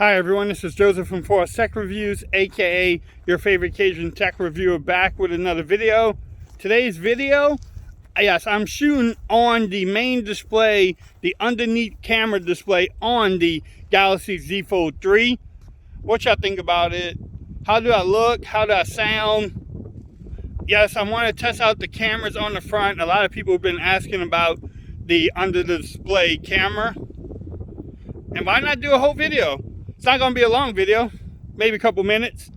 Hi everyone, this is Joseph from 4 Tech Reviews, aka your favorite Cajun tech reviewer, back with another video. Today's video, yes, I'm shooting on the main display, the underneath camera display on the Galaxy Z Fold 3. What y'all think about it? How do I look? How do I sound? Yes, I want to test out the cameras on the front. A lot of people have been asking about the under the display camera. And why not do a whole video? It's not going to be a long video, maybe a couple minutes.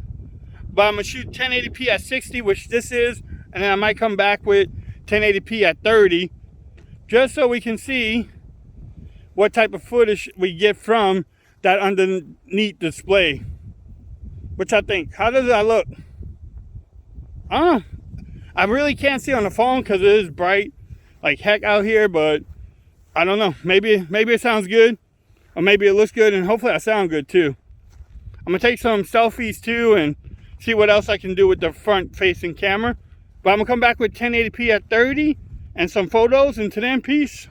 But I'm going to shoot 1080p at 60, which this is. And then I might come back with 1080p at 30. Just so we can see what type of footage we get from that underneath display. What y'all think? How does that look? I don't know. I really can't see on the phone because it is bright like heck out here. But I don't know. Maybe it sounds good. Or maybe it looks good, and hopefully I sound good too. I'm gonna take some selfies too and see what else I can do with the front facing camera. But I'm gonna come back with 1080p at 30 and some photos, and to then, peace.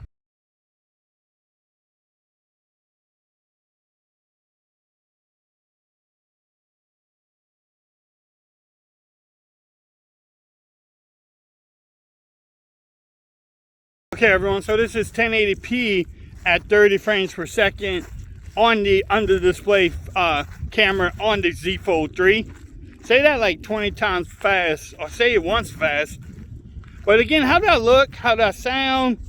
Okay everyone, so this is 1080p at 30 frames per second on the under display camera on the Z Fold 3. Say that like 20 times fast, or say it once fast. But again, how do I look? How do I sound?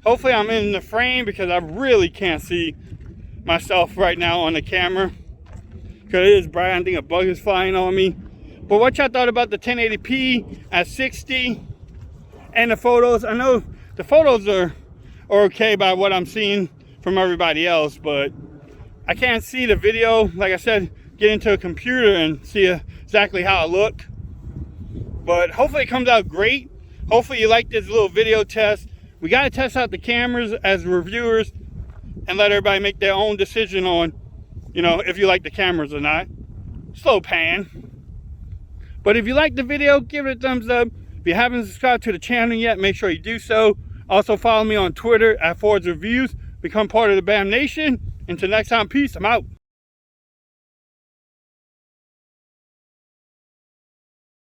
Hopefully I'm in the frame because I really can't see myself right now on the camera because it is bright. I think a bug is flying on me. But what y'all thought about the 1080p at 60 and the photos? I know the photos are okay by what I'm seeing from everybody else, but I can't see the video. Like I said, get into a computer and see exactly how I look. But hopefully it comes out great. Hopefully you like this little video test. We got to test out the cameras as reviewers and let everybody make their own decision on, you know, if you like the cameras or not. Slow pan. But if you like the video, give it a thumbs up. If you haven't subscribed to the channel yet, make sure you do so. Also follow me on Twitter at Ford's Reviews. Become part of the BAM Nation. Until next time, peace. I'm out.